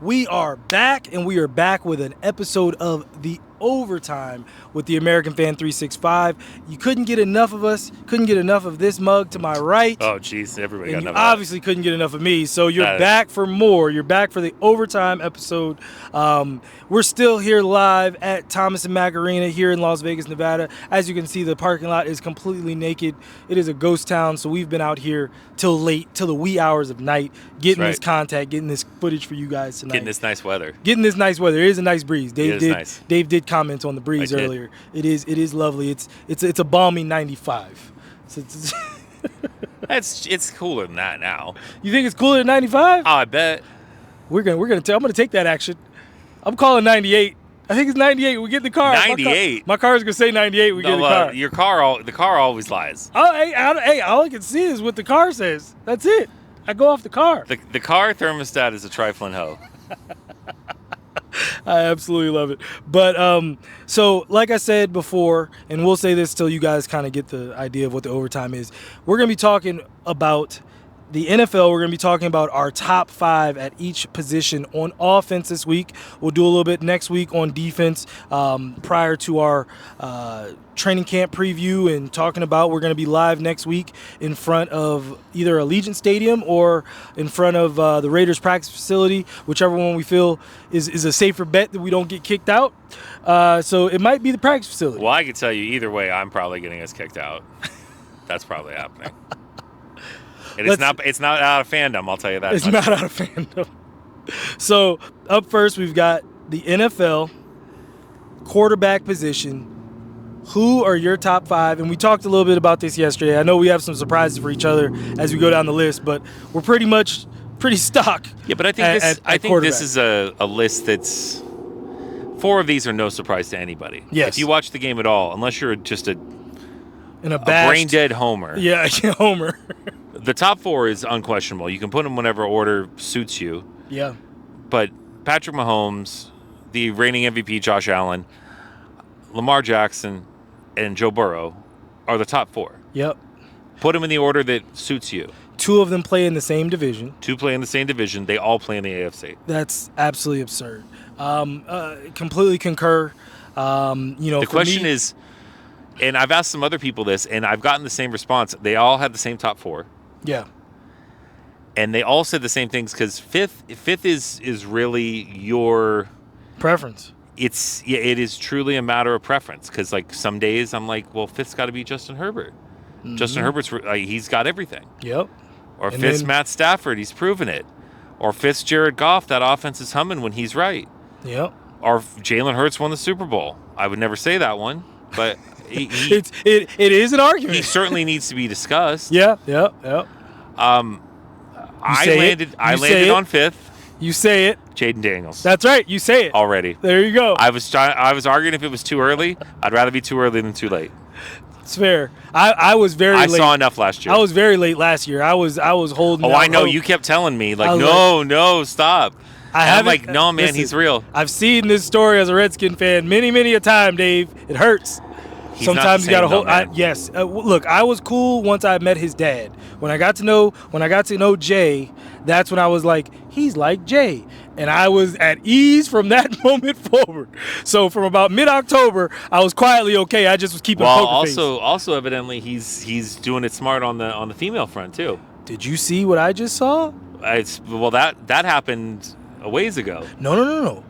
We are back, and we are back with an episode of The Overtime with the American Fan 365. You couldn't get enough of us, couldn't get enough of this mug to my right. Oh, jeez, everybody got And you enough of obviously couldn't get enough of me, so you're back for more. You're back for the Overtime episode. We're still here live at Thomas and Mack Arena here in Las Vegas, Nevada. As you can see, the parking lot is completely naked. It is a ghost town, so we've been out here till the wee hours of night, getting this contact, getting this footage for you guys tonight. Getting this nice weather. It is a nice breeze. Dave did comment on the breeze I did. earlier. It is lovely. It's a balmy 95. So It's cooler than that now. You think it's cooler than 95? Oh, I bet. I'm gonna take that action. I'm calling 98. I think it's 98. We get in the car. 98. My car's gonna say 98. We get in the car. The car always lies. Oh, hey, all I can see is what the car says. That's it. I go off the car. The car thermostat is a trifling hoe. I absolutely love it. But so like I said before, and we'll say this till you guys kind of get the idea of what the overtime is. We're going to be talking about the NFL. We're going to be talking about our top 5 at each position on offense this week. We'll do a little bit next week on defense prior to our training camp preview and talking about we're going to be live next week in front of either Allegiant Stadium or in front of the Raiders practice facility, whichever one we feel is a safer bet that we don't get kicked out. So it might be the practice facility. Well, I can tell you either way, I'm probably getting us kicked out. That's probably happening. And it's not out of fandom, I'll tell you that. It's not out of fandom. So up first, we've got the NFL quarterback position. Who are your top 5? And we talked a little bit about this yesterday. I know we have some surprises for each other as we go down the list, but we're pretty stock. Yeah, but I think this is a list that's 4 of these are no surprise to anybody. Yes. If you watch the game at all, unless you're just a brain dead homer. Yeah, homer. The top 4 is unquestionable. You can put them whenever order suits you. Yeah. But Patrick Mahomes, the reigning MVP Josh Allen, Lamar Jackson, and Joe Burrow are the top 4. Yep. Put them in the order that suits you. 2 of them play in the same division. 2 play in the same division. They all play in the AFC. That's absolutely absurd. Completely concur. The question is, and I've asked some other people this, and I've gotten the same response. They all had the same top 4. Yeah. And they all said the same things because fifth is really your preference. It is truly a matter of preference because like some days I'm like, well, 5th's got to be Justin Herbert. Mm-hmm. Justin Herbert's he's got everything. Yep. Or 5th's Matt Stafford, he's proven it. Or 5th's Jared Goff, that offense is humming when he's right. Yep. Or Jalen Hurts won the Super Bowl. I would never say that one, but it is an argument. He certainly needs to be discussed. Yeah. I landed on 5th. You say it. Jaden Daniels. That's right. You say it. Already. There you go. I was arguing if it was too early. I'd rather be too early than too late. It's fair. I was very late. I saw enough last year. I was very late last year. I was holding out. I know. You kept telling me, no, stop. I'm like, no, man, he's real. I've seen this story as a Redskin fan many, many a time, Dave. It hurts. Sometimes you got to hold. Yes. Look, I was cool once I met his dad. When I got to know Jay, that's when I was like, he's like Jay. And I was at ease from that moment forward. So from about mid-October, I was quietly okay. I just was keeping poker face. Also evidently he's doing it smart on the female front too. Did you see what I just saw? That happened a ways ago. No.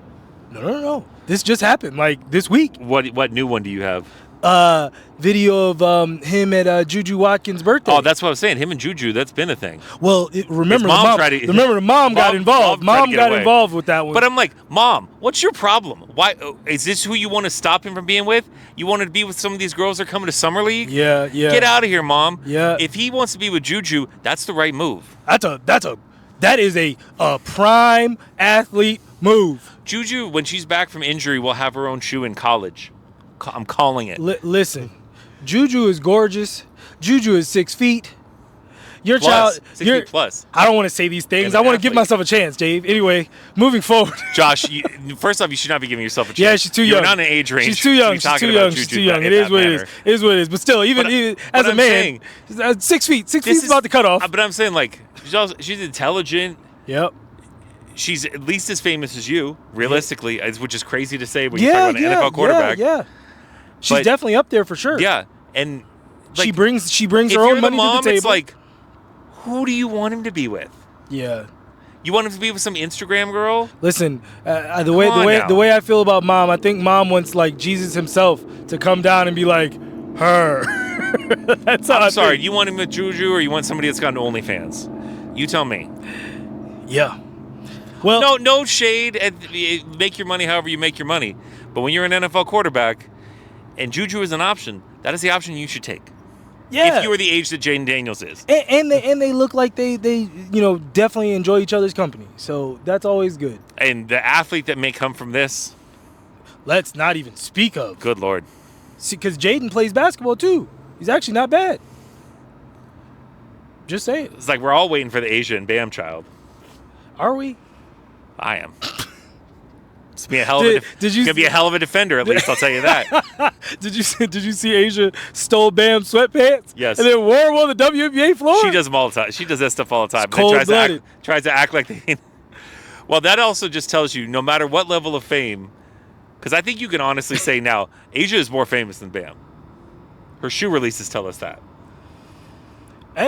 This just happened like this week. What new one do you have? Video of him at Juju Watkins' birthday. Oh, that's what I was saying. Him and Juju, that's been a thing. Well, remember the mom got involved. Mom got involved with that one. But I'm like, Mom, what's your problem? Why is this who you want to stop him from being with? You wanted to be with some of these girls that are coming to Summer League? Yeah. Get out of here, Mom. Yeah. If he wants to be with Juju, that's the right move. That is a prime athlete move. Juju, when she's back from injury, will have her own shoe in college. I'm calling it. Listen, Juju is gorgeous. Juju is 6 feet. Your plus, child, 6 feet plus. I don't want to say these things. I want to give myself a chance, Dave. Anyway, moving forward. Josh, first off, you should not be giving yourself a chance. Yeah, she's too young. You're not in an age range. She's too young. She's too young. It is what it is. It is what it is. But still, even as a man, 6 feet. 6 feet is about the cutoff. But I'm saying, like, she's intelligent. Yep. she's at least as famous as you, realistically, which is crazy to say when you Yeah, talk about an NFL quarterback. Yeah. She's But- definitely up there for sure. Yeah, and She brings if her own you're the money mom, to the table. it's like, who do you want him to be with? Yeah. You want him to be with some Instagram girl? Listen, the Come on now. way I feel about mom, I think mom wants like Jesus himself to come down and be like her. That's how I'm sorry. think. Do you want him with Juju, or you want somebody that's got an OnlyFans? You tell me. Yeah. Well, No shade. Make your money however you make your money. But when you're an NFL quarterback, and Juju is an option, that is the option you should take. yeah. If you were the age that Jaden Daniels is. And they look like they definitely enjoy each other's company. So that's always good. And the athlete that may come from this, Let's not even speak of. good Lord. See, because Jaden plays basketball too. He's actually not bad. Just saying. It's like we're all waiting for the Asia and Bam child. Are we? I am. It's gonna be a hell of a defender, at least I'll tell you that. Did you see Asia stole Bam sweatpants? Yes. And then wore them on the WNBA floor? She does them all the time. She does that stuff all the time. It's cold-blooded. Tries to act like they. Well, that also just tells you, no matter what level of fame, because I think you can honestly say now, Asia is more famous than Bam. Her shoe releases tell us that.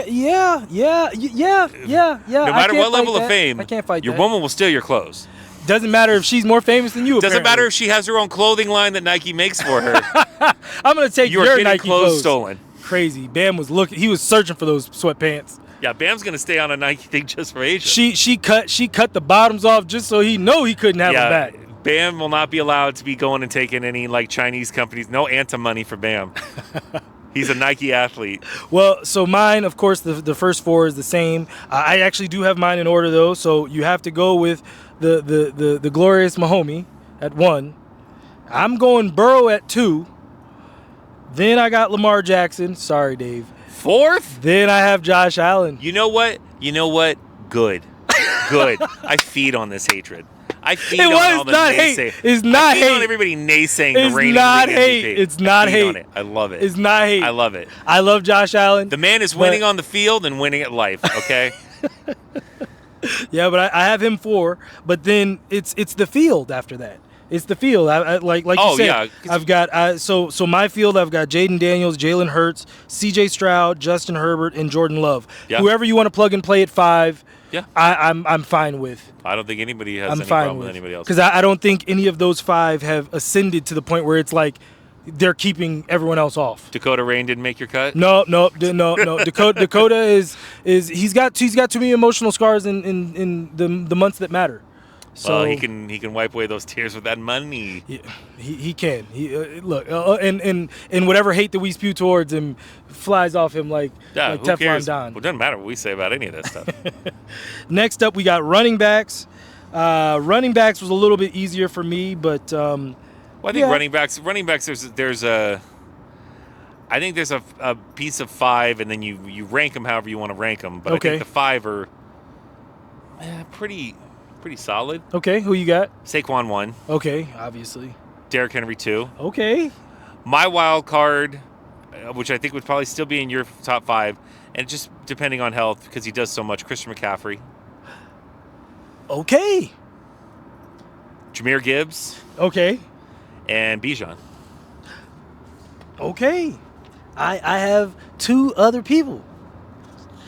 Yeah. No matter what level of fame, I can't fight your that. woman will steal your clothes. Doesn't matter if she's more famous than you. Doesn't matter if she has her own clothing line that Nike makes for her. I'm gonna take You're your getting Nike clothes stolen. Crazy. Bam was looking. He was searching for those sweatpants. Yeah, Bam's gonna stay on a Nike thing just for Asia. She cut the bottoms off just so he couldn't have them back. Bam will not be allowed to be going and taking any like Chinese companies. No Anta money for Bam. He's a Nike athlete. Well, so mine, of course, the first four is the same. I actually do have mine in order though, so you have to go with the glorious Mahomie at 1. I'm going Burrow at 2. Then I got Lamar Jackson. Sorry, Dave. 4th? Then I have Josh Allen. You know what? Good. I feed on this hatred. I feed on all the naysaying. It's not hate. I feed on everybody naysaying the It's reigning not MVP. hate. It's not I feed hate. on it. I love it. It's not hate. I love it. I love Josh Allen. The man is winning on the field and winning at life, okay? Yeah, but I have him 4. But then it's the field after that. It's the field. Like you said. Yeah. I've got so my field. I've got Jaden Daniels, Jalen Hurts, C.J. Stroud, Justin Herbert, and Jordan Love. Yeah. Whoever you want to plug and play at 5. Yeah. I'm fine with. I don't think anybody has I'm any fine problem with anybody else. because I don't think any of those 5 have ascended to the point where it's like they're keeping everyone else off. Dakota Rain didn't make your cut? No. Dakota is he's got too many emotional scars in the months that matter. So he can wipe away those tears with that money. he can. Look and whatever hate that we spew towards him flies off him like Who Teflon cares? Don. Well, it doesn't matter what we say about any of that stuff. Next up, we got running backs. Running backs was a little bit easier for me, but Well, I think running backs. There's a piece of 5, and then you rank them however you want to rank them. But Okay. I think the 5 are pretty solid. Okay, who you got? Saquon 1, Okay, obviously. Derrick Henry 2. Okay. My wild card, which I think would probably still be in your top 5, and just depending on health because he does so much. Christian McCaffrey, Okay. Jahmyr Gibbs, Okay. and Bijan. Okay. I have 2 other people.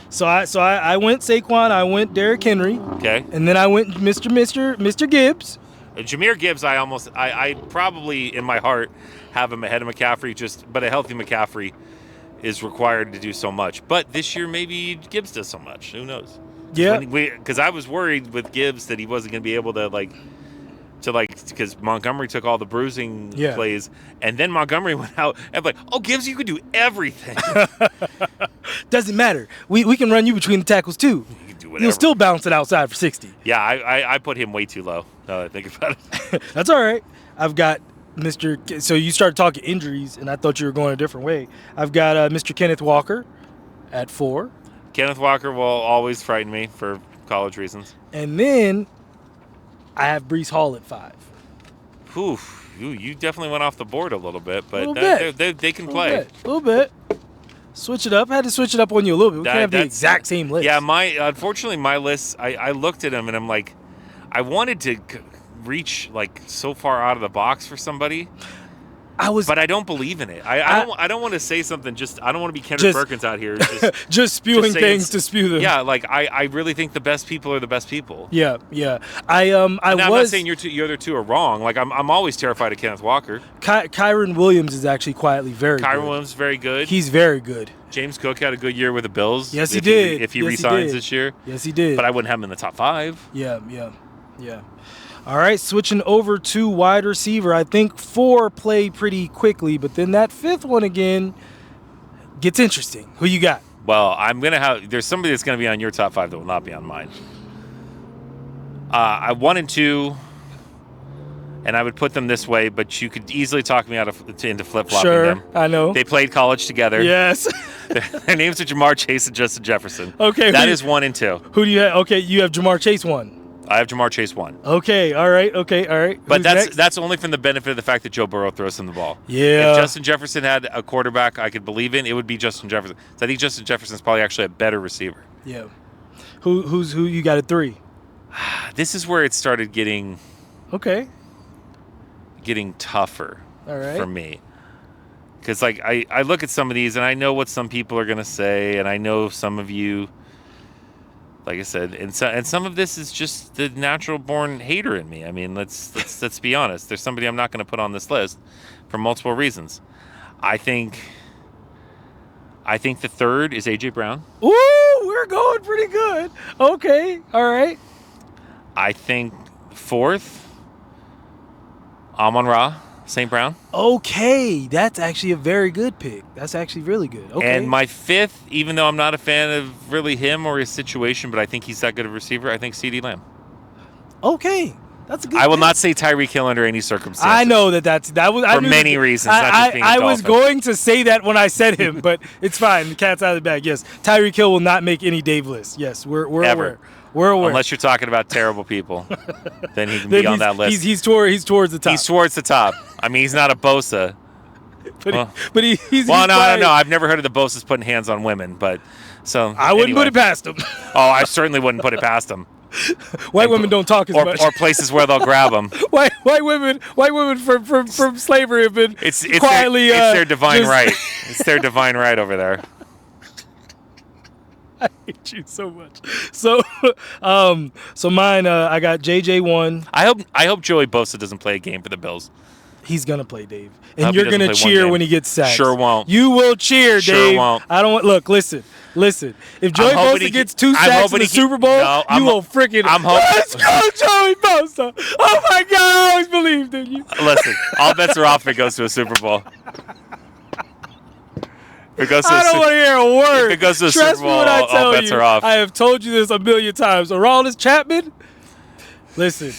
So I went Saquon, I went Derrick Henry, Okay. and then I went Mr. Gibbs. Jahmyr Gibbs, I probably in my heart have him ahead of McCaffrey. But a healthy McCaffrey is required to do so much. But this year maybe Gibbs does so much. Who knows? Yeah. Because I was worried with Gibbs that he wasn't going to be able to because Montgomery took all the bruising plays, and then Montgomery went out and Gibbs, you could do everything. Doesn't matter. We can run you between the tackles too. You can do whatever. You'll still bounce it outside for 60. Yeah, I put him way too low. Now that I think about it. That's all right. I've got Mr. So you started talking injuries, and I thought you were going a different way. I've got Mr. Kenneth Walker at 4. Kenneth Walker will always frighten me for college reasons. And then I have Breece Hall at 5. Oof, you definitely went off the board a little bit, but they can play. A little bit. Switch it up. I had to switch it up on you a little bit. We can't have the exact same list. Yeah, unfortunately, my list, I looked at them and I'm like, I wanted to reach like so far out of the box for somebody. But I don't believe in it. I don't want to say something. I don't want to be Kendrick Perkins out here. Just spewing things to spew them. Yeah, like I really think the best people are the best people. Yeah. I'm not saying your other two are wrong. Like I'm always terrified of Kenneth Walker. Kyron Williams is actually quietly very good. Kyron Williams is very good. He's very good. James Cook had a good year with the Bills. Yes, he did. If he resigns this year. Yes, he did. But I wouldn't have him in the top 5. Yeah. All right, switching over to wide receiver. I think 4 play pretty quickly, but then that 5th one again gets interesting. Who you got? Well, there's somebody that's going to be on your top 5 that will not be on mine. I 1 and 2, and I would put them this way, but you could easily talk me into flip-flopping them. I know. They played college together. Yes. Their names are Jamar Chase and Justin Jefferson. Okay. That is 1 and 2. Who do you have? Okay, you have Jamar Chase 1. I have Jamar Chase 1. Okay, all right. But that's only from the benefit of the fact that Joe Burrow throws him the ball. Yeah. If Justin Jefferson had a quarterback I could believe in, it would be Justin Jefferson. So I think Justin Jefferson's probably actually a better receiver. Yeah. Who you got at 3? This is where it started getting tougher for me. Because like I look at some of these and I know what some people are going to say, and I know some of you. Like I said, and some of this is just the natural born hater in me. I mean, let's be honest. There's somebody I'm not going to put on this list for multiple reasons. I think the 3rd is AJ Brown. Ooh, we're going pretty good. Okay, all right. I think 4th, Amon-Ra St. Brown. Okay, that's actually a very good pick. That's actually really good. Okay. And my 5th, even though I'm not a fan of really him or his situation, but I think he's that good of a receiver, I think CeeDee Lamb. Okay, that's a good I will pick. not say Tyreek Hill under any circumstances. I know that was for many reasons. Not just being a I was Dolphin. going to say that when I said him, but it's fine. The cat's out of the bag. Yes, Tyreek Hill will not make any Dave list. Yes, we're aware. We're aware. Unless you're talking about terrible people, then he can be on that list. He's towards the top. He's towards the top. I mean, he's not a Bosa. But he's no. I've never heard of the Bosas putting hands on women, but so I wouldn't put it past him. Oh, I certainly wouldn't put it past him. White women don't talk as much. Or places where they'll grab them. White women from slavery have been quietly. It's their divine right. It's their divine right over there. I hate you so much. So mine. I got JJ 1. I hope Joey Bosa doesn't play a game for the Bills. He's gonna play, Dave, and you're gonna cheer when he gets sacked. Sure won't. You will cheer, Dave. Sure won't. I don't. Listen. If Joey Bosa gets 2 sacks in the Super Bowl, you will freaking. Let's go, Joey Bosa! Oh my God, I always believed in you. Listen, all bets are off if it goes to a Super Bowl. I don't want to hear a word. If it goes to a Trust Super Bowl, me when I tell all bets you, are off. I have told you this a million times. Aroldis Chapman, listen,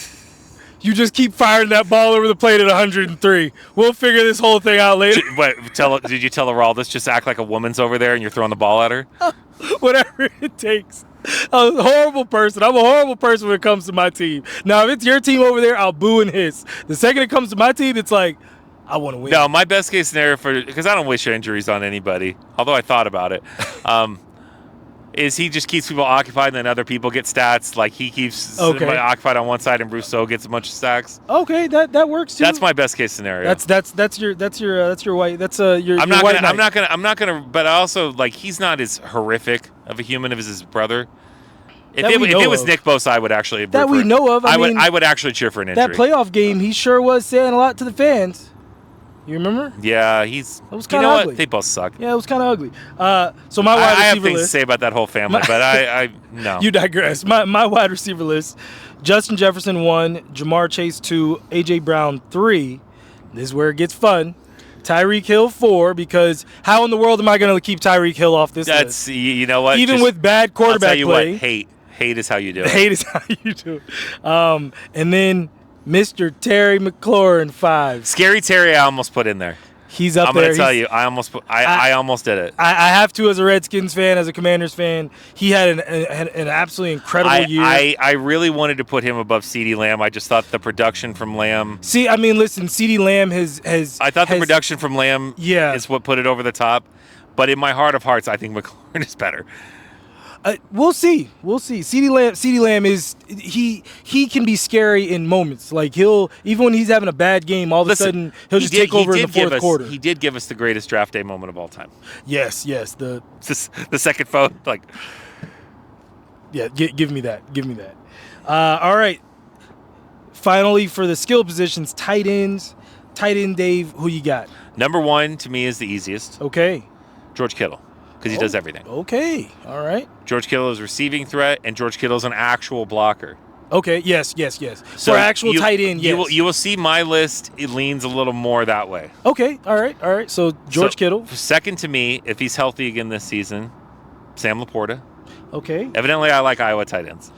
you just keep firing that ball over the plate at 103. We'll figure this whole thing out later. Did you tell Aroldis just act like a woman's over there and you're throwing the ball at her? Whatever it takes. I'm a horrible person. I'm a horrible person when it comes to my team. Now, if it's your team over there, I'll boo and hiss. The second it comes to my team, it's like, I want to win. No, my best case scenario because I don't wish injuries on anybody, although I thought about it, is he just keeps people occupied and then other people get stats. Like he keeps occupied on one side and Rousseau gets a bunch of stacks. Okay, that works too. That's my best case scenario. That's your white. That's your. I'm white not gonna. But also like he's not as horrific of a human as his brother. If it was Nick Bosa, I would actually. That we know of. I would actually cheer for an injury. That playoff game, he sure was saying a lot to the fans. You remember? Yeah, it was kind of ugly. What? They both suck. Yeah, it was kind of ugly. So my wide receiver list. I have things to say about that whole family, but I no. You digress. My wide receiver list: Justin Jefferson 1, Jamar Chase 2, AJ Brown 3. This is where it gets fun. Tyreek Hill 4, because how in the world am I going to keep Tyreek Hill off this list? You know what? Even with bad quarterback I'll tell you play. What, hate is how you do it. Hate is how you do it. And then Mr. Terry McLaurin 5. Scary Terry, I almost put in there. He's up there. I'm going to tell you, I almost did it. I have to as a Redskins fan, as a Commanders fan. He had an absolutely incredible year. I really wanted to put him above CeeDee Lamb. I just thought the production from Lamb. See, I mean, listen, CeeDee Lamb has. I thought the production from Lamb is what put it over the top. But in my heart of hearts, I think McLaurin is better. We'll see. We'll see. CeeDee Lamb is he can be scary in moments. Like even when he's having a bad game, all of a sudden he'll just take over in the fourth quarter. He did give us the greatest draft day moment of all time. Yes. The second phone. Like, yeah. Give me that. Give me that. All right. Finally, for the skill positions, tight ends. Tight end, Dave. Who you got? Number one to me is the easiest. Okay. George Kittle. Because he does everything. Okay. All right. George Kittle is receiving threat, and George Kittle is an actual blocker. Okay. Yes. So for actual tight end, yes. You will see my list. It leans a little more that way. Okay. All right. So George Kittle. Second to me, if he's healthy again this season, Sam Laporta. Okay. Evidently, I like Iowa tight ends.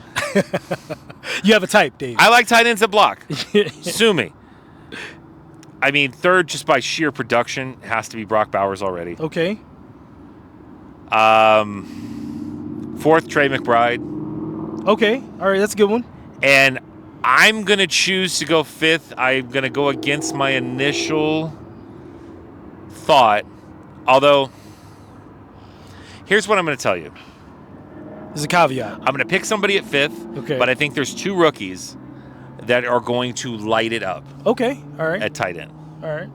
You have a type, Dave. I like tight ends that block. Sue me. I mean, third, just by sheer production, has to be Brock Bowers already. Okay. Fourth, Trey McBride. Okay. All right. That's a good one. And I'm going to choose to go fifth. I'm going to go against my initial thought. Although, here's what I'm going to tell you. There's a caveat. I'm going to pick somebody at fifth. Okay. But I think there's two rookies that are going to light it up. Okay. All right. At tight end. All right.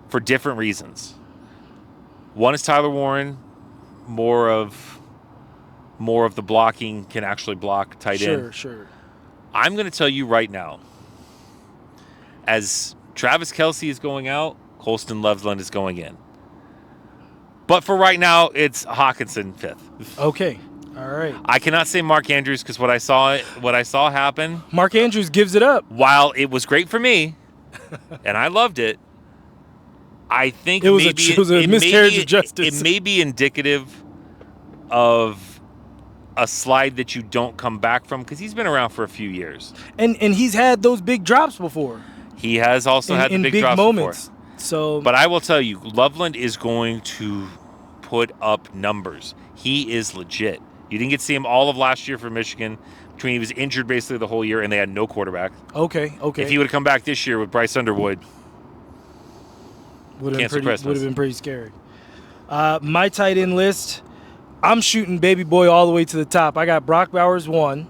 For different reasons. One is Tyler Warren. More of the blocking, can actually block tight end. Sure. I'm going to tell you right now, as Travis Kelce is going out, Colston Loveland is going in. But for right now, it's Hawkinson fifth. Okay. All right. I cannot say Mark Andrews because what I saw happen. Mark Andrews gives it up. While it was great for me, and I loved it, I think it was a miscarriage of justice. It may be indicative of a slide that you don't come back from because he's been around for a few years. And he's had those big drops before. He has also had the big drops moments. Before. So, but I will tell you, Loveland is going to put up numbers. He is legit. You didn't get to see him all of last year for Michigan. He was injured basically the whole year, and they had no quarterback. Okay. If he would have come back this year with Bryce Underwood, would have been pretty scary. My tight end list, I'm shooting baby boy all the way to the top. I got Brock Bowers 1.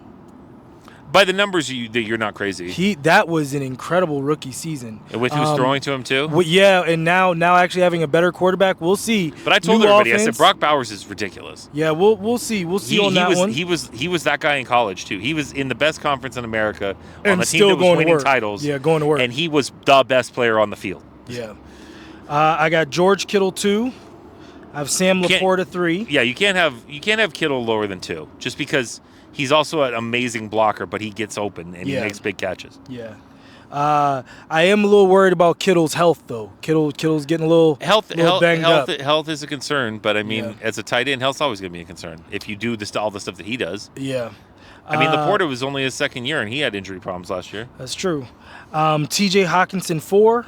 By the numbers, you're not crazy. That was an incredible rookie season. And with who's throwing to him too? Yeah, and now actually having a better quarterback, we'll see. But I told everybody, I said Brock Bowers is ridiculous. Yeah, we'll see. We'll see on that one. He was that guy in college too. He was in the best conference in America on the team still that was winning titles. Yeah, going to work. And he was the best player on the field. Yeah. I got George Kittle 2. I have Sam Laporta 3. Yeah, you can't have Kittle lower than 2, just because he's also an amazing blocker, but he gets open and he makes big catches. Yeah. I am a little worried about Kittle's health, though. Kittle's getting a little banged up. Health is a concern, but I mean, as a tight end, health's always going to be a concern if you do all the stuff that he does. Yeah. I mean, Laporta was only his second year, and he had injury problems last year. That's true. T.J. Hawkinson 4.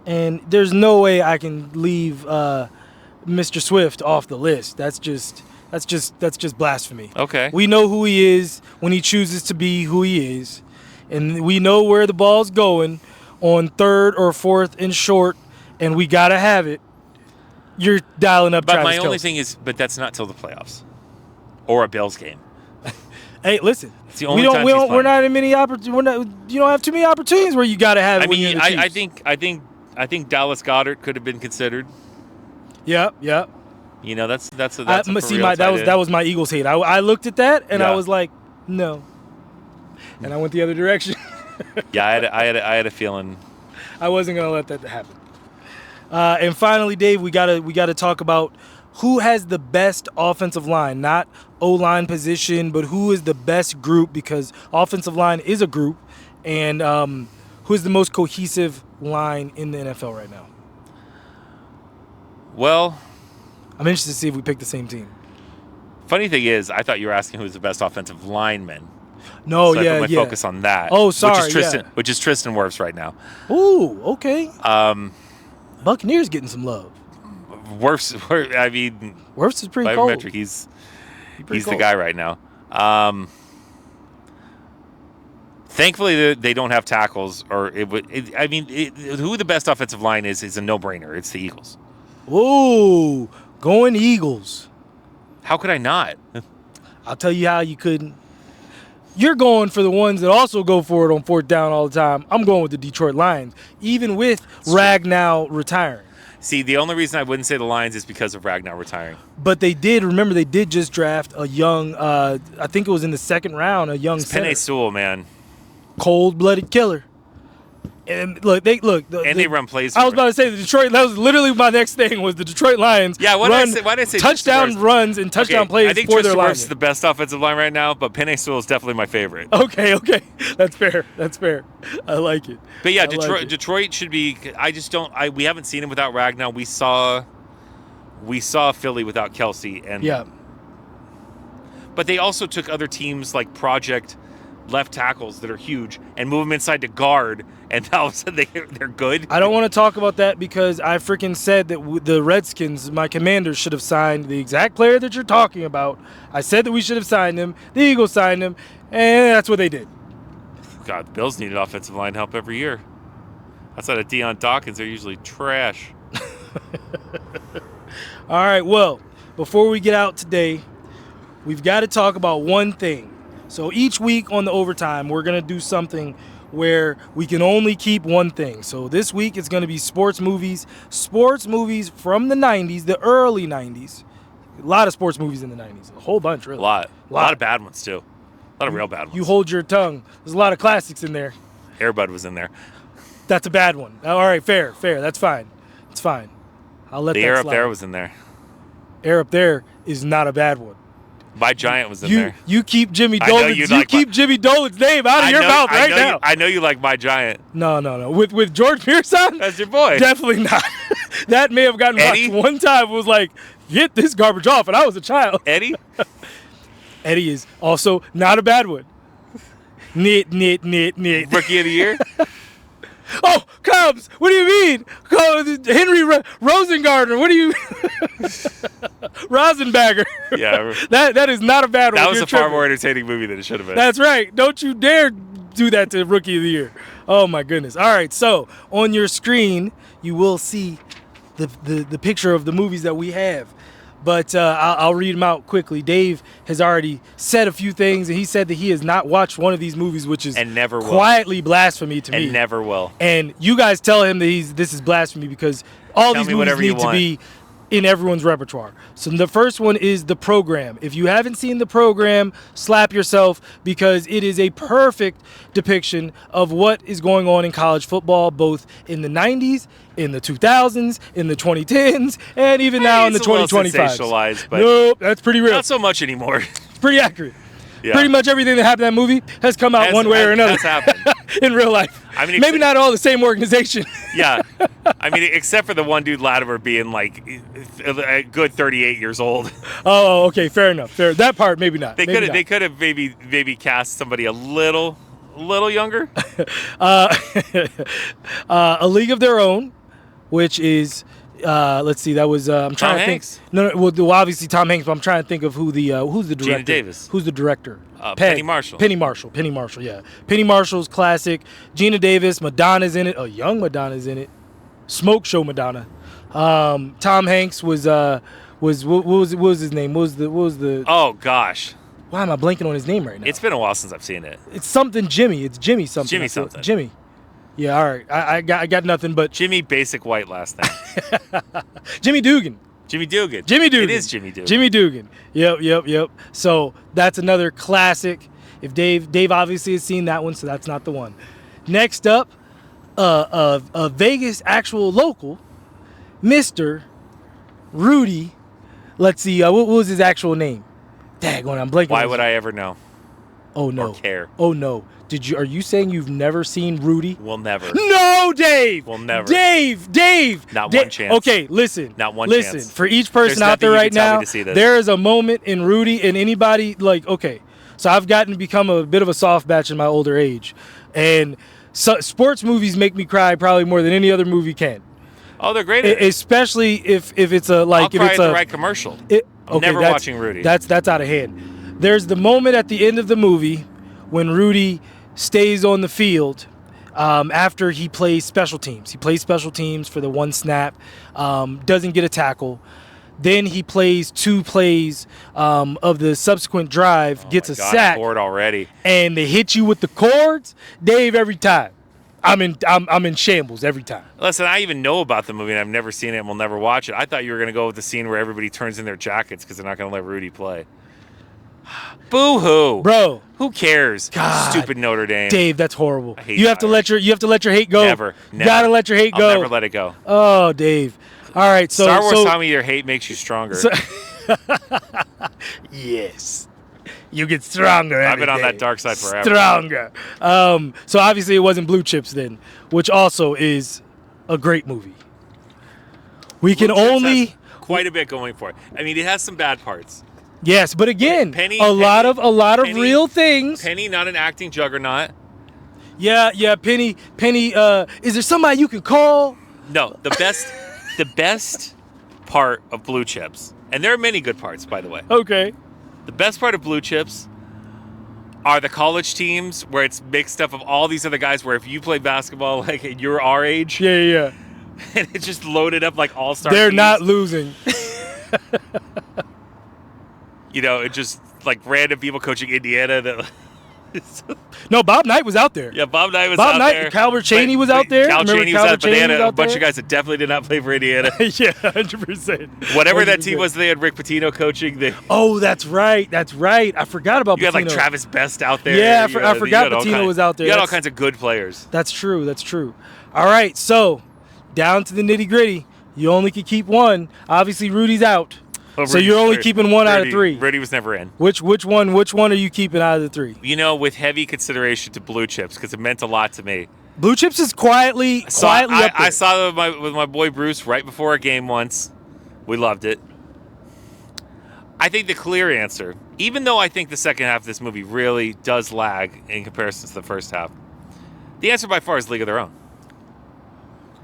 And there's no way I can leave Mr. Swift off the list. That's just blasphemy. Okay. We know who he is when he chooses to be who he is, and we know where the ball's going on third or fourth and short, and we gotta have it. You're dialing up. But Travis my only Kelce. thing is, that's not till the playoffs or a Bills game. Hey, listen. It's the only time we're not in many opportunities. You don't have too many opportunities where you gotta have it. I mean, I think Dallas Goedert could have been considered. Yeah. You know, that's that was my Eagles hate. I looked at that and I was like, no, and I went the other direction. Yeah, I had a feeling I wasn't gonna let that happen. And finally, Dave, we gotta talk about who has the best offensive line, not O-line position, but who is the best group, because offensive line is a group, and who is the most cohesive line in the NFL right now? Well, I'm interested to see if we pick the same team. Funny thing is, I thought you were asking who's the best offensive lineman. No, so yeah. I put my focus on that. Oh, sorry, which is Tristan Wirfs right now. Ooh, okay. Buccaneers getting some love. Wirfs is pretty cold. He's the guy right now. Thankfully, they don't have tackles, or who the best offensive line is a no-brainer. It's the Eagles. Ooh, going Eagles. How could I not? I'll tell you how you couldn't. You're going for the ones that also go for it on fourth down all the time. I'm going with the Detroit Lions, even with Ragnow retiring. See, the only reason I wouldn't say the Lions is because of Ragnow retiring. But they did just draft a young, I think it was in the second round, a young center. Penei Sewell, man. Cold-blooded killer. And they run plays. I was about to say the Detroit. That was literally my next thing. Was the Detroit Lions? Yeah, why did I say touchdown runs and touchdown plays I think for their line? is the best offensive line right now, but Penei Sewell is definitely my favorite. Okay, that's fair. I like it. But yeah, Detroit should be. I just don't. We haven't seen him without Ragnow. We saw Philly without Kelsey, and yeah. But they also took other teams like project left tackles that are huge and move them inside to guard, and all of a sudden they're good. I don't want to talk about that because I freaking said that the Redskins, my Commanders, should have signed the exact player that you're talking about. I said that we should have signed him. The Eagles signed him, and that's what they did. God, the Bills needed offensive line help every year. Outside of Deion Dawkins, they're usually trash. All right, well, before we get out today, we've got to talk about one thing. So each week on the overtime, we're going to do something where we can only keep one thing. So this week it's going to be sports movies from the 90s, the early 90s. A lot of sports movies in the 90s. A whole bunch, really. A lot of bad ones, too. A lot of real bad ones. You hold your tongue. There's a lot of classics in there. Air Bud was in there. That's a bad one. All right, fair. That's fine. It's fine. I'll let that slide. The Air Up There was in there. Air Up There is not a bad one. My Giant was in there. You keep Jimmy Dolan's name out of your mouth right now. I know you like My Giant. No. With George Pearson? That's your boy. Definitely not. That may have gotten watched one time. It was like, get this garbage off, and I was a child. Eddie? Eddie is also not a bad one. Knit. Rookie of the Year? Oh, Cubs! What do you mean? Henry Rosengarten. What do you? Rosenbagger. Yeah, that is not a bad one. That was a far more entertaining movie than it should have been. That's right. Don't you dare do that to Rookie of the Year. Oh my goodness. All right. So on your screen, you will see the picture of the movies that we have. But I'll read them out quickly. Dave has already said a few things, and he said that he has not watched one of these movies, which is and never will. Quietly blasphemy to me. And never will. And you guys tell him that this is blasphemy because all these movies need to be in everyone's repertoire. So the first one is The Program. If you haven't seen The Program, slap yourself because it is a perfect depiction of what is going on in college football, both in the 90s, in the 2000s, in the 2010s, and even now in the 2025s. Sensationalized, but nope, that's pretty real. Not so much anymore. It's pretty accurate. Yeah. Pretty much everything that happened in that movie has come out one way or another. Has happened. In real life. I mean, maybe not all the same organization. Yeah. I mean, except for the one dude Latimer being like a good 38 years old. Oh, okay. Fair enough. Fair. That part, maybe not. They could have maybe cast somebody a little younger. A League of Their Own, which is let's see, that was I'm trying to Hanks? think. No, well, obviously Tom Hanks, but I'm trying to think of who's the director. Gina Davis. Who's the director? Penny Marshall. Penny Marshall, yeah. Penny Marshall's classic. Gina Davis, Madonna's in it. A young Madonna's in it. Smoke Show Madonna. Tom Hanks was what was his name? What was the Oh gosh. Why am I blanking on his name right now? It's been a while since I've seen it. It's something Jimmy. It's Jimmy something. Jimmy something. Jimmy. Yeah, all right. I got nothing but Jimmy Basic White last name. Jimmy Dugan. Jimmy Dugan. It is Jimmy Dugan. Jimmy Dugan. Yep. So that's another classic. If Dave obviously has seen that one, so that's not the one. Next up, a Vegas actual local, Mr. Rudy. Let's see. What was his actual name? Daggone, I'm blanking. Why would I ever know? Oh no. Or care. Oh no. Are you saying you've never seen Rudy? We'll never. No, Dave. We'll never. Dave. Not one chance. Okay, listen. Not one chance. Listen, for each person out there right now, there is a moment in Rudy and anybody okay. So I've gotten to become a bit of a soft batch in my older age, and sports movies make me cry probably more than any other movie can. Oh, they're great. Especially if it's a I'll if cry it's at the right commercial. Never watching Rudy. That's out of hand. There's the moment at the end of the movie when Rudy stays on the field after he plays special teams. He plays special teams for the one snap, doesn't get a tackle. Then he plays 2 plays of the subsequent drive, gets a sack. I'm bored already. And they hit you with the cords, Dave. Every time, I'm in shambles every time. Listen, I even know about the movie, and I've never seen it, and will never watch it. I thought you were going to go with the scene where everybody turns in their jackets because they're not going to let Rudy play. Boo-hoo, bro. Who cares? God, stupid Notre Dame, Dave. That's horrible. I hate you have to let your hate go. Never. You gotta let your hate go. I'll never let it go. Oh, Dave. All right. So Star Wars taught me your hate makes you stronger. Yes. You get stronger. I've been on that dark side forever. Stronger. So obviously it wasn't Blue Chips then, which also is a great movie. We Blue can Chips only has quite a bit going for it. I mean, it has some bad parts. Yes, but again, a lot of Penny, real things. Penny, not an acting juggernaut. Yeah. Penny. Is there somebody you can call? No, the best part of Blue Chips, and there are many good parts, by the way. Okay. The best part of Blue Chips are the college teams where it's mixed up of all these other guys. Where if you play basketball, like you're our age, yeah, and it's just loaded up like all-star. They're teams. not losing. You know, it just like random people coaching Indiana. That no, Bob Knight was out there. Yeah, Bob Knight was out there. Calvert Cheney was out there. Cal Cheney was out, but they had a bunch of guys that definitely did not play for Indiana. Yeah, 100%. Whatever that team was, they had Rick Pitino coaching. Oh, that's right. I forgot about Pitino. You had like Travis Best out there. Yeah, I forgot Pitino was out there. You had all kinds of good players. That's true. All right, so down to the nitty gritty. You only can keep one. Obviously, Rudy's out. Oh, so you're only keeping one out of 3. Rudy was never in. Which one are you keeping out of the 3? You know, with heavy consideration to Blue Chips, because it meant a lot to me. Blue Chips is quietly up there. I saw it with my boy Bruce right before a game once. We loved it. I think the clear answer, even though I think the second half of this movie really does lag in comparison to the first half, the answer by far is League of Their Own.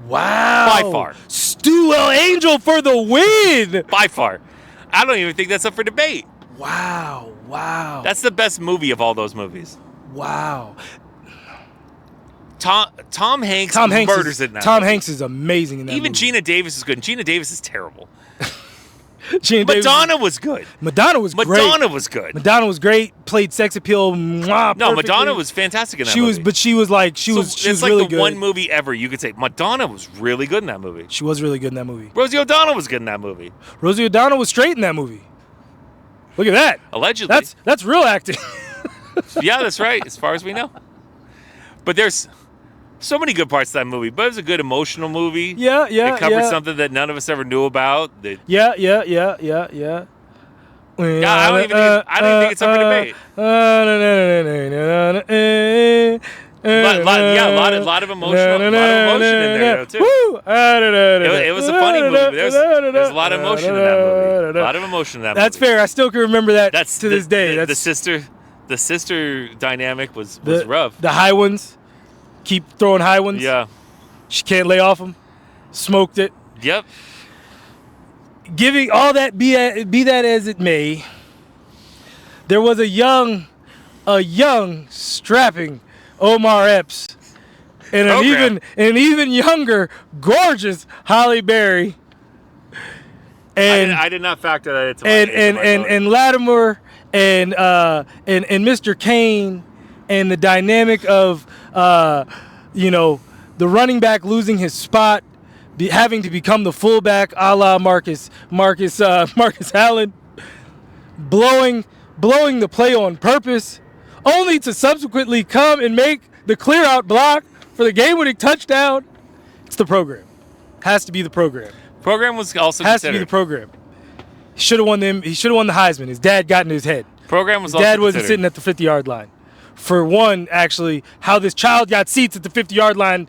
Wow. By far. Stu L. Angel for the win. By far. I don't even think that's up for debate. Wow. That's the best movie of all those movies. Wow. Tom Hanks murders it in that Tom movie. Hanks is amazing in that Even movie. Geena Davis is good, and Geena Davis is terrible. Madonna was good. Madonna was great. Madonna was great. Played sex appeal. No, Madonna was fantastic in that movie. She was really good. It's like the one movie ever you could say Madonna was really good in that movie. She was really good in that movie. Rosie O'Donnell was good in that movie. Rosie O'Donnell was straight in that movie. Look at that. Allegedly. That's real acting. Yeah, that's right, as far as we know. But there's so many good parts of that movie. But it was a good emotional movie. Yeah. It covered something that none of us ever knew about. Yeah. I don't even think it's up for debate. A lot of emotion in there too. It was a funny movie. There's a lot of emotion in that movie. That's fair. I still can remember that to this day. The sister dynamic was rough. The high ones keep throwing high ones. Yeah. She can't lay off them. Smoked it. Yep. Giving all that be that as it may, there was a young strapping Omar Epps and an even younger, gorgeous Halle Berry. And I did not factor that into and Latimer and Mr. Kane and the dynamic of the running back losing his spot, having to become the fullback, a la Marcus Allen, blowing the play on purpose, only to subsequently come and make the clear out block for the game-winning touchdown. It's the program. Has to be the program. Program was also has considered. to be the program. He should have won the Heisman. His dad got in his head. Program was his dad wasn't sitting at the 50-yard line. For one, actually, how this child got seats at the 50-yard line,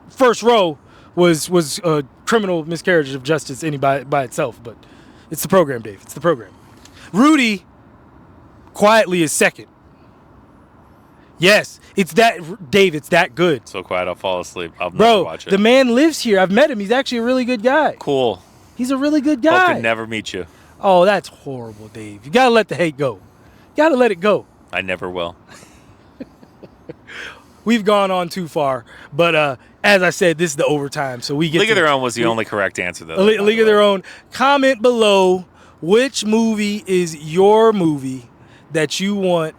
first row, was a criminal miscarriage of justice by itself. But it's the program, Dave. It's the program. Rudy quietly is second. Yes, it's that, Dave. It's that good. So quiet, I'll fall asleep. I'll never watch it. The man lives here. I've met him. He's actually a really good guy. Cool. He's a really good guy. Hope to never meet you. Oh, that's horrible, Dave. You gotta let the hate go. You gotta let it go. I never will. we've gone on too far. But as I said, this is the overtime, so we get. League of Their Own was the only correct answer, though. League of Their Own. Comment below which movie is your movie that you want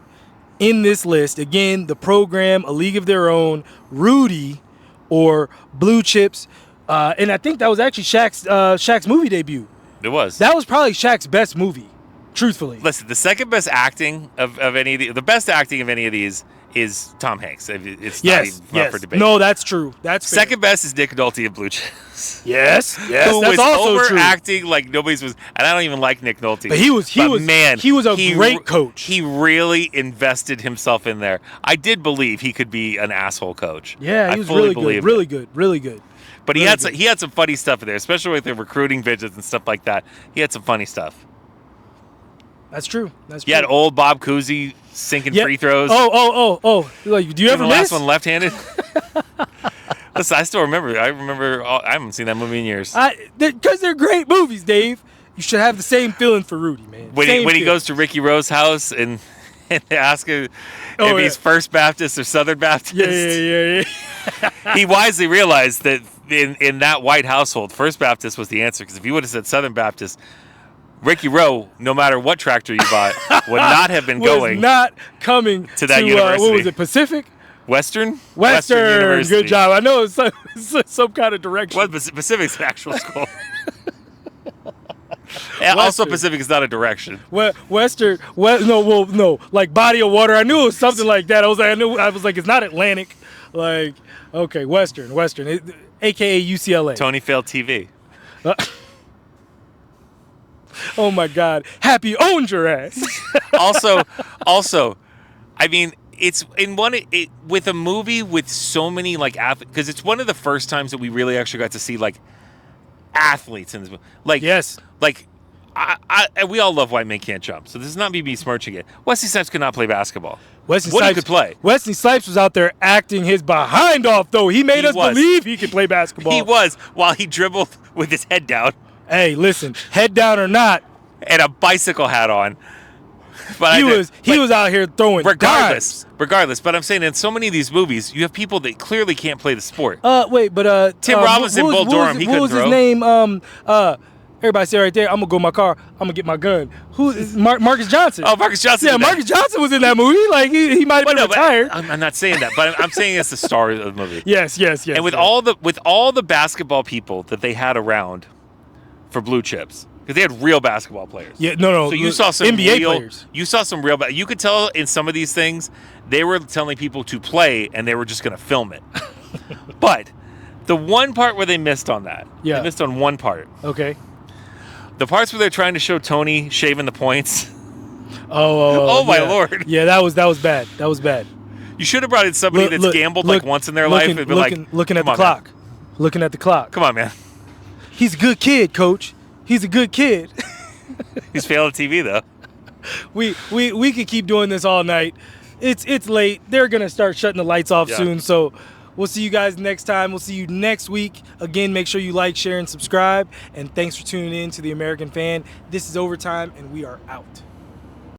in this list. Again, The Program, A League of Their Own, Rudy, or Blue Chips. And I think that was actually Shaq's movie debut. It was. That was probably Shaq's best movie, truthfully. Listen, the second best acting of any of the best acting of any of these is Tom Hanks. It's not even up for debate. No, that's true. That's fair. Second best is Nick Nolte of Blue Chips. Yes, Who that's was also true. overacting like nobody's was, and I don't even like Nick Nolte. But he was a great coach. He really invested himself in there. I did believe he could be an asshole coach. Yeah, he was really good, really good. But he had some funny stuff in there, especially with the recruiting videos and stuff like that. He had some funny stuff. That's true. You had old Bob Cousy sinking free throws. Oh. Like, do you ever miss? The last one left-handed? Listen, I still remember. I haven't seen that movie in years. Because they're great movies, Dave. You should have the same feeling for Rudy, man. When he goes to Ricky Rose's house and they ask him if he's First Baptist or Southern Baptist. Yeah. He wisely realized that in that white household, First Baptist was the answer. Because if he would have said Southern Baptist, Ricky Rowe, no matter what tractor you bought, would not have been not coming to that university. What was it, Pacific? Western University. Good job. I know it's some kind of direction. Well, Pacific's an actual school. And also, Pacific is not a direction. Western. No. Like body of water. I knew it was something like that. I was like, it's not Atlantic. Like, okay, Western, AKA UCLA. Tony failed TV. Oh my God! Happy owned your ass. also, I mean, it's with a movie with so many like because it's one of the first times that we really actually got to see like athletes in this movie. Like yes, like we all love White Men Can't Jump, so this is not me besmirching it. Wesley Snipes could not play basketball. Wesley Snipes could play. Wesley Snipes was out there acting his behind off, though. He made us believe he could play basketball. He was, while he dribbled with his head down. Hey, listen, head down or not, and a bicycle hat on. But he was out here throwing regardless. But I'm saying in so many of these movies, you have people that clearly can't play the sport. Tim Robinson, Bull Durham, he couldn't throw. What was his name? Everybody say right there, I'm going to go in my car, I'm going to get my gun. Who is Marcus Johnson? Oh, Marcus Johnson. Yeah, Marcus Johnson was in that movie. Like, he might have been retired. I'm not saying that, but I'm saying it's the star of the movie. Yes. And with all the basketball people that they had around for Blue Chips, because they had real basketball players. Yeah, no. So you saw some NBA players. You saw some real. You could tell in some of these things they were telling people to play, and they were just going to film it. But the one part where they missed on that, they missed on one part. Okay. The parts where they're trying to show Tony shaving the points. Oh my Lord. Yeah, that was bad. That was bad. You should have brought in somebody that's gambled like once in their life and been looking at the clock. Looking at the clock. Come on, man. He's a good kid, Coach. He's a good kid. He's failing TV though. We could keep doing this all night. It's late. They're gonna start shutting the lights off soon. So we'll see you guys next time. We'll see you next week. Again, make sure you like, share, and subscribe. And thanks for tuning in to The American Fan. This is Overtime, and we are out.